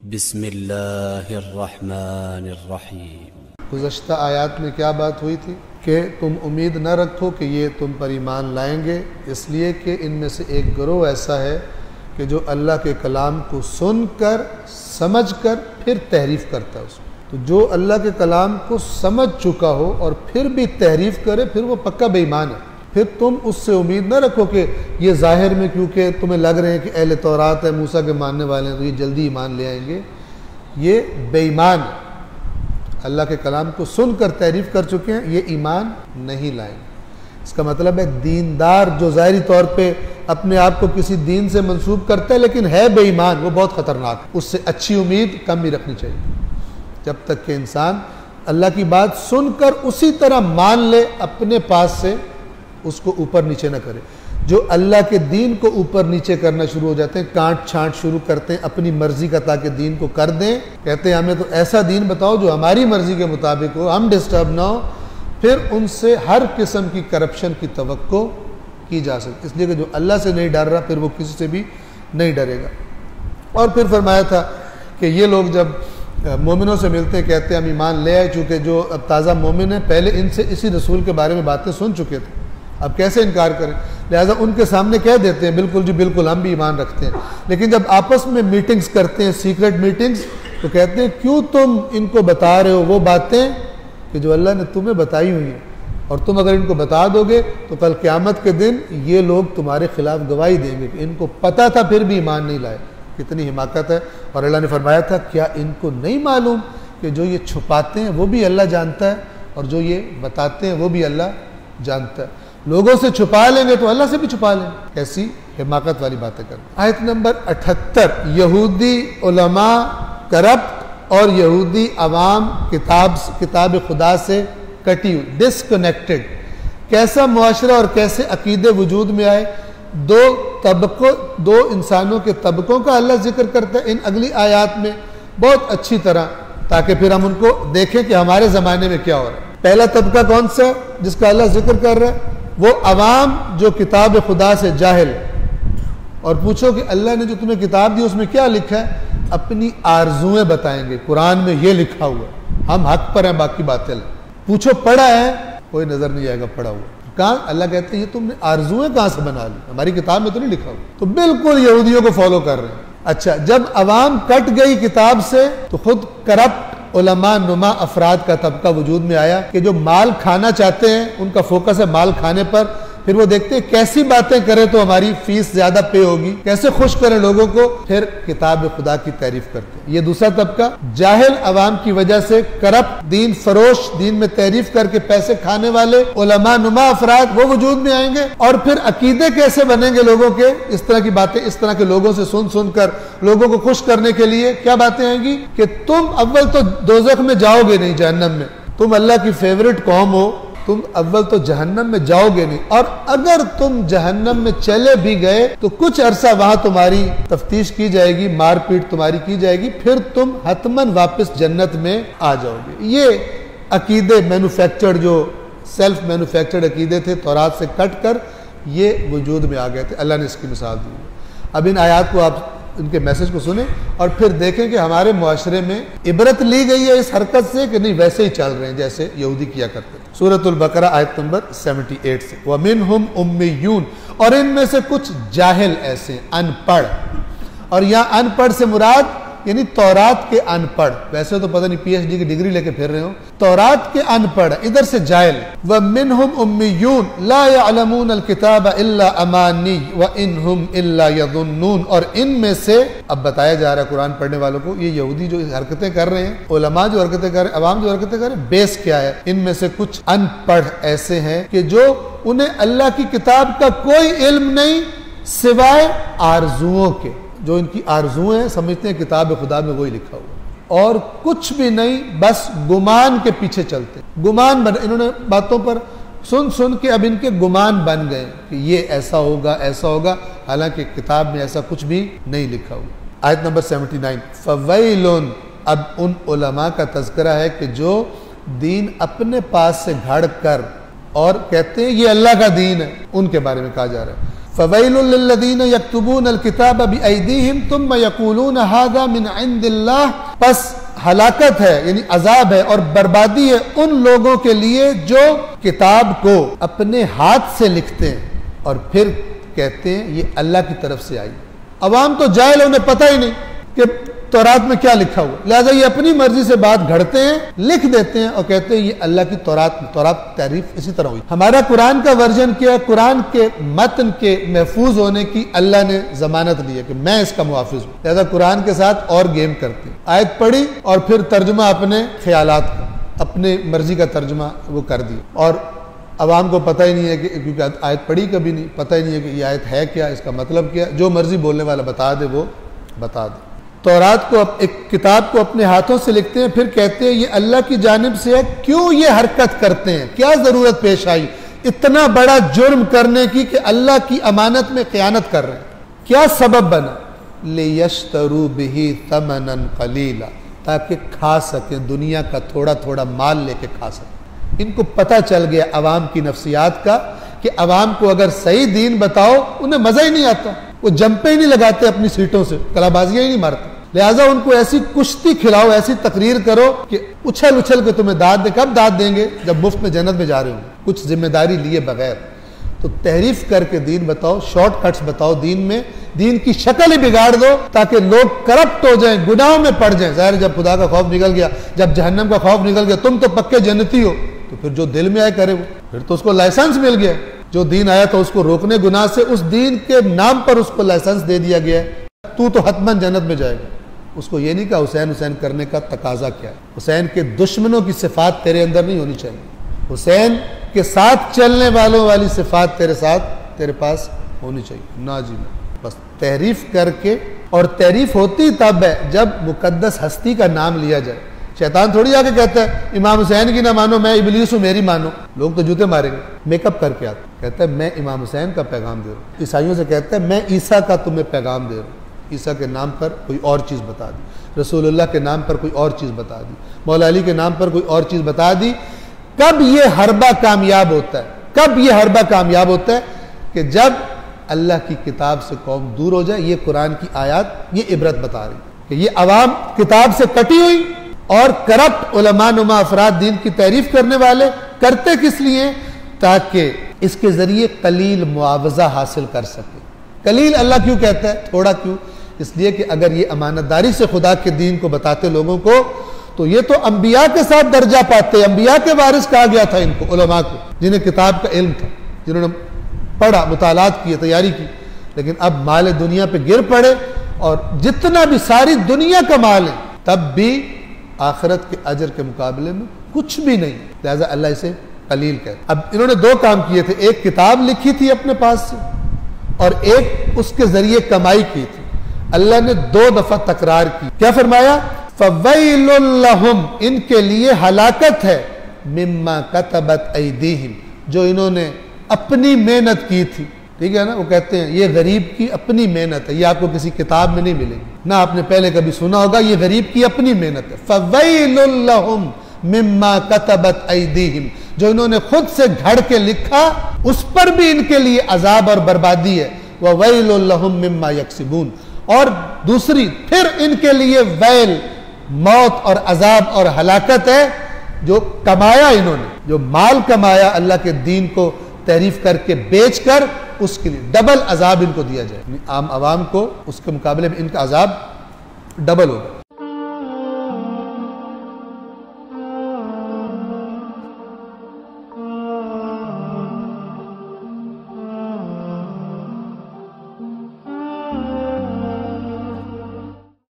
بسم اللہ الرحمن الرحیم۔ گزشتہ آیات میں کیا بات ہوئی تھی کہ تم امید نہ رکھو کہ یہ تم پر ایمان لائیں گے، اس لیے کہ ان میں سے ایک گروہ ایسا ہے کہ جو اللہ کے کلام کو سن کر سمجھ کر پھر تحریف کرتا ہے اس میں۔ تو جو اللہ کے کلام کو سمجھ چکا ہو اور پھر بھی تحریف کرے پھر وہ پکا بے ایمان ہے۔ پھر تم اس سے امید نہ رکھو کہ یہ ظاہر میں کیونکہ تمہیں لگ رہے ہیں کہ اہل تورات ہے، موسیٰ کے ماننے والے ہیں تو یہ جلدی ایمان لے آئیں گے، یہ بے ایمان ہے۔ اللہ کے کلام کو سن کر تحریف کر چکے ہیں، یہ ایمان نہیں لائیں گے۔ اس کا مطلب ہے دیندار جو ظاہری طور پہ اپنے آپ کو کسی دین سے منسوب کرتا ہے لیکن ہے بے ایمان، وہ بہت خطرناک ہے۔ اس سے اچھی امید کم ہی رکھنی چاہیے جب تک کہ انسان اللہ کی بات سن کر اسی طرح مان لے، اپنے پاس سے اس کو اوپر نیچے نہ کرے۔ جو اللہ کے دین کو اوپر نیچے کرنا شروع ہو جاتے ہیں، کانٹ چھانٹ شروع کرتے ہیں اپنی مرضی کا تاکہ دین کو کر دیں، کہتے ہیں ہمیں تو ایسا دین بتاؤ جو ہماری مرضی کے مطابق ہو، ہم ڈسٹرب نہ ہو، پھر ان سے ہر قسم کی کرپشن کی توقع کی جا سکتی، اس لیے کہ جو اللہ سے نہیں ڈر رہا پھر وہ کسی سے بھی نہیں ڈرے گا۔ اور پھر فرمایا تھا کہ یہ لوگ جب مومنوں سے ملتے ہیں کہتے ہیں ہم ایمان لے آئے، چونکہ جو اب تازہ مومن ہیں پہلے ان سے اسی رسول کے بارے میں باتیں سن چکے تھے، اب کیسے انکار کریں، لہٰذا ان کے سامنے کہہ دیتے ہیں بالکل جی بالکل ہم بھی ایمان رکھتے ہیں۔ لیکن جب آپس میں میٹنگز کرتے ہیں، سیکرٹ میٹنگز، تو کہتے ہیں کیوں تم ان کو بتا رہے ہو وہ باتیں کہ جو اللہ نے تمہیں بتائی ہوئی ہیں، اور تم اگر ان کو بتا دو گے تو کل قیامت کے دن یہ لوگ تمہارے خلاف گواہی دیں گے کہ ان کو پتہ تھا پھر بھی ایمان نہیں لائے۔ کتنی حماقت ہے۔ اور اللہ نے فرمایا تھا کیا ان کو نہیں معلوم کہ جو یہ چھپاتے ہیں وہ بھی اللہ جانتا ہے اور جو یہ بتاتے ہیں وہ بھی اللہ جانتا ہے۔ لوگوں سے چھپا لیں گے تو اللہ سے بھی چھپا لیں گے۔ کیسی حماقت والی باتیں کریں۔ آیت نمبر 78، یہودی علماء کرپٹ اور یہودی عوام کتاب خدا سے کٹی ہوئی، ڈسکنیکٹڈ۔ کیسا معاشرہ اور کیسے عقیدے وجود میں آئے؟ دو انسانوں کے طبقوں کا اللہ ذکر کرتا ہے ان اگلی آیات میں بہت اچھی طرح، تاکہ پھر ہم ان کو دیکھیں کہ ہمارے زمانے میں کیا ہو رہا ہے۔ پہلا طبقہ کون سا جس کا اللہ ذکر کر رہا ہے؟ وہ عوام جو کتاب خدا سے جاہل۔ اور پوچھو کہ اللہ نے جو تمہیں کتاب دی اس میں کیا لکھا ہے؟ اپنی آرزویں بتائیں گے، قرآن میں یہ لکھا ہوا ہے، ہم حق پر ہیں باقی باطل۔ پوچھو پڑھا ہے؟ کوئی نظر نہیں آئے گا پڑھا ہوا۔ کہاں اللہ کہتے ہیں یہ تم نے آرزویں کہاں سے بنا لی، ہماری کتاب میں تو نہیں لکھا ہوا۔ تو بالکل یہودیوں کو فالو کر رہے ہیں۔ اچھا، جب عوام کٹ گئی کتاب سے تو خود کرپٹ علماء نما افراد کا طبقہ وجود میں آیا کہ جو مال کھانا چاہتے ہیں، ان کا فوکس ہے مال کھانے پر۔ پھر وہ دیکھتے ہیں کیسی باتیں کریں تو ہماری فیس زیادہ پے ہوگی، کیسے خوش کریں لوگوں کو، پھر کتاب خدا کی تعریف کرتے ہیں۔ یہ دوسرا طبقہ جاہل عوام کی وجہ سے کرپٹ دین فروش، دین میں تعریف کر کے پیسے کھانے والے علماء نما افراد وہ وجود میں آئیں گے۔ اور پھر عقیدے کیسے بنیں گے لوگوں کے؟ اس طرح کی باتیں اس طرح کے لوگوں سے سن کر لوگوں کو خوش کرنے کے لیے کیا باتیں آئیں گی کہ تم اول تو دوزخ میں جاؤ گے نہیں، جہنم میں، تم اللہ کی فیورٹ قوم ہو، تم اول تو جہنم میں جاؤ گے نہیں، اور اگر تم جہنم میں چلے بھی گئے تو کچھ عرصہ وہاں تمہاری تفتیش کی جائے گی، مار پیٹ تمہاری کی جائے گی، پھر تم حتماً واپس جنت میں آ جاؤ گے۔ یہ عقیدے مینوفیکچرڈ، جو سیلف مینوفیکچرڈ عقیدے تھے تورات سے کٹ کر یہ وجود میں آ گئے تھے۔ اللہ نے اس کی مثال دی۔ اب ان آیات کو آپ ان کے میسج کو سنیں اور پھر دیکھیں کہ ہمارے معاشرے میں عبرت لی گئی ہے اس حرکت سے کہ نہیں ویسے ہی چل رہے ہیں جیسے یہودی کیا کرتے تھے۔ سورۃ البقرہ آیت نمبر 78 سے، وَمِنْهُمْ أُمِّيُّونَ، اور ان میں سے کچھ جاہل ایسے ان پڑھ، اور یہاں ان پڑھ سے مراد یعنی تورات کے ان پڑھ، ویسے تو پتہ نہیں پی ایچ ڈی کی ڈگری لے کے پھر رہے ہوں، تورات کے ان پڑھ، ادھر سے جاہل۔ وَمِنْهُمْ أُمِّيُّونَ لَا يَعْلَمُونَ الْكِتَابَ إِلَّا أَمَانِيَّ وَإِنْهُمْ إِلَّا يَظُنُّونَ، اور ان میں سے اب بتایا جا رہا ہے قرآن پڑھنے والوں کو یہ یہودی جو حرکتیں کر رہے ہیں، علماء جو حرکتیں کر رہے ہیں، عوام جو حرکتیں کر رہے ہیں، بیس کیا ہے؟ ان میں سے کچھ ان پڑھ ایسے ہیں کہ جو انہیں اللہ کی کتاب کا کوئی علم نہیں سوائے آرزوؤں کے، جو ان کی آرزویں ہیں سمجھتے ہیں کتاب خدا میں وہی لکھا ہوا، اور کچھ بھی نہیں، بس گمان کے پیچھے چلتے، گمان بن، انہوں نے باتوں پر سن کے اب ان کے گمان بن گئے کہ یہ ایسا ہوگا ایسا ہوگا، حالانکہ کتاب میں ایسا کچھ بھی نہیں لکھا ہوا۔ آیت نمبر 79، فَوَيْلٌ، اب ان علماء کا تذکرہ ہے کہ جو دین اپنے پاس سے گھڑ کر اور کہتے ہیں یہ اللہ کا دین ہے، ان کے بارے میں کہا جا رہا ہے۔ فَوَيْلٌ لِّلَّذِينَ يَكْتُبُونَ الْكِتَابَ بِأَيْدِيهِمْ ثُمَّ يَقُولُونَ هَذَا مِنْ عِنْدِ اللَّهِ، پس ہلاکت ہے یعنی عذاب ہے اور بربادی ہے ان لوگوں کے لیے جو کتاب کو اپنے ہاتھ سے لکھتے ہیں اور پھر کہتے ہیں یہ اللہ کی طرف سے آئی۔ عوام تو جاہل، انہیں پتہ ہی نہیں کہ تورات میں کیا لکھا ہوا، لہذا یہ اپنی مرضی سے بات گھڑتے ہیں، لکھ دیتے ہیں اور کہتے ہیں یہ اللہ کی تورات تعریف اسی طرح ہوئی۔ ہمارا قرآن کا ورژن کیا ہے، قرآن کے متن کے محفوظ ہونے کی اللہ نے ضمانت دی ہے کہ میں اس کا محافظ ہوں، لہذا قرآن کے ساتھ اور گیم کرتے ہیں، آیت پڑھی اور پھر ترجمہ اپنے خیالات کا، اپنے مرضی کا ترجمہ وہ کر دی، اور عوام کو پتہ ہی نہیں ہے کہ کیونکہ آیت پڑھی کبھی نہیں، پتہ ہی نہیں ہے کہ یہ آیت ہے کیا، اس کا مطلب کیا، جو مرضی بولنے والا بتا دے وہ بتا دے۔ تورات کو ایک کتاب کو اپنے ہاتھوں سے لکھتے ہیں، پھر کہتے ہیں یہ اللہ کی جانب سے ہے، کیوں یہ حرکت کرتے ہیں، کیا ضرورت پیش آئی اتنا بڑا جرم کرنے کی کہ اللہ کی امانت میں خیانت کر رہے ہیں، کیا سبب بنا؟ لِيَشْتَرُوا بِهِ ثَمَنًا قَلِيلًا، تاکہ کھا سکیں دنیا کا تھوڑا تھوڑا مال لے کے کھا سکیں۔ ان کو پتہ چل گیا عوام کی نفسیات کا کہ عوام کو اگر صحیح دین بتاؤ انہیں مزہ ہی نہیں آتا، وہ جمپیں ہی نہیں لگاتے اپنی سیٹوں سے، کلابازیاں ہی نہیں مارتے، لہٰذا ان کو ایسی کشتی کھلاؤ، ایسی تقریر کرو کہ اچھل اچھل کے تمہیں داد دے۔ کب داد دیں گے؟ جب مفت میں جنت میں جا رہے ہوں، کچھ ذمہ داری لیے بغیر۔ تو تحریف کر کے دین بتاؤ، شارٹ کٹس بتاؤ دین میں، دین کی شکل ہی بگاڑ دو تاکہ لوگ کرپٹ ہو جائیں، گناہوں میں پڑ جائیں۔ ظاہر جب خدا کا خوف نکل گیا، جب جہنم کا خوف نکل گیا، تم تو پکے جنتی ہو، تو پھر جو دل میں آئے کرے وہ، پھر تو اس کو لائسنس مل گیا۔ جو دین آیا تھا اس کو روکنے گناہ سے، اس دین کے نام پر اس کو لائسنس دے دیا گیا ہے، تو حتماً جنت میں جائے گا۔ اس کو یہ نہیں کہا حسین حسین کرنے کا تقاضا کیا ہے، حسین کے دشمنوں کی صفات تیرے اندر نہیں ہونی چاہیے، حسین کے ساتھ چلنے والوں والی صفات تیرے پاس ہونی چاہیے، نا جی نا۔ بس تحریف کر کے، اور تحریف ہوتی تب ہے جب مقدس ہستی کا نام لیا جائے۔ شیطان تھوڑی آ کے کہتا ہے امام حسین کی نہ مانو، میں ابلیس ہوں میری مانو، لوگ تو جوتے ماریں گے۔ میک اپ کر کے آتا کہتا ہے میں امام حسین کا پیغام دے رہا ہوں، عیسائیوں سے کہتا ہے میں عیسیٰ کا تمہیں پیغام دے رہا ہوں، عیسیٰ کے نام پر کوئی اور چیز بتا دی، رسول اللہ کے نام پر کوئی اور چیز بتا دی، مولا علی کے نام پر کوئی اور چیز بتا دی۔ کب یہ حربہ کامیاب ہوتا ہے؟ کب یہ حربہ کامیاب ہوتا ہے؟ کہ جب اللہ کی کتاب سے قوم دور ہو جائے۔ یہ قرآن کی آیات یہ عبرت بتا رہی کہ یہ عوام کتاب سے کٹی ہوئی اور کرپٹ علماء نما افراد دین کی تعریف کرنے والے کرتے کس لیے؟ تاکہ اس کے ذریعے قلیل معاوضہ حاصل کر سکے۔ قلیل اللہ کیوں کہتا ہے؟ تھوڑا کیوں؟ اس لیے کہ اگر یہ امانت داری سے خدا کے دین کو بتاتے لوگوں کو تو یہ تو انبیاء کے ساتھ درجہ پاتے، انبیاء کے وارث کہا گیا تھا ان کو، علماء کو، جنہیں کتاب کا علم تھا، جنہوں نے پڑھا، مطالعات کیے، تیاری کی، لیکن اب مال دنیا پہ گر پڑے، اور جتنا بھی ساری دنیا کا مال ہے تب بھی آخرت کے اجر کے مقابلے میں کچھ بھی نہیں، لہذا اللہ اسے قلیل کہتا۔ اب انہوں نے دو کام کیے تھے، ایک کتاب لکھی تھی اپنے پاس سے اور ایک اس کے ذریعے کمائی کی تھی۔ اللہ نے دو دفعہ تکرار کی، کیا فرمایا؟ فَوَيْلٌ لَهُمْ، ان کے لیے ہلاکت ہے، مِمَّا كَتَبَتْ أَيْدِيهِمْ، جو انہوں نے اپنی محنت کی تھی۔ ٹھیک ہے نا، وہ کہتے ہیں یہ غریب کی اپنی محنت ہے، یہ آپ کو کسی کتاب میں نہیں ملے گی، نہ آپ نے پہلے کبھی سنا ہوگا، یہ غریب کی اپنی محنت ہے۔ فَوَيْلٌ لَهُمْ مِمَّا كَتَبَتْ أَيْدِيهِمْ، جو انہوں نے خود سے گھڑ کے لکھا اس پر بھی ان کے لیے عذاب اور بربادی ہے۔ وَوَيْلٌ لَهُمْ مِمَّا يَكْسِبُونَ، اور دوسری پھر ان کے لیے ویل، موت اور عذاب اور ہلاکت ہے جو کمایا انہوں نے، جو مال کمایا اللہ کے دین کو تحریف کر کے بیچ کر، اس کے لیے ڈبل عذاب ان کو دیا جائے۔ عام عوام کو اس کے مقابلے میں ان کا عذاب ڈبل ہوگا۔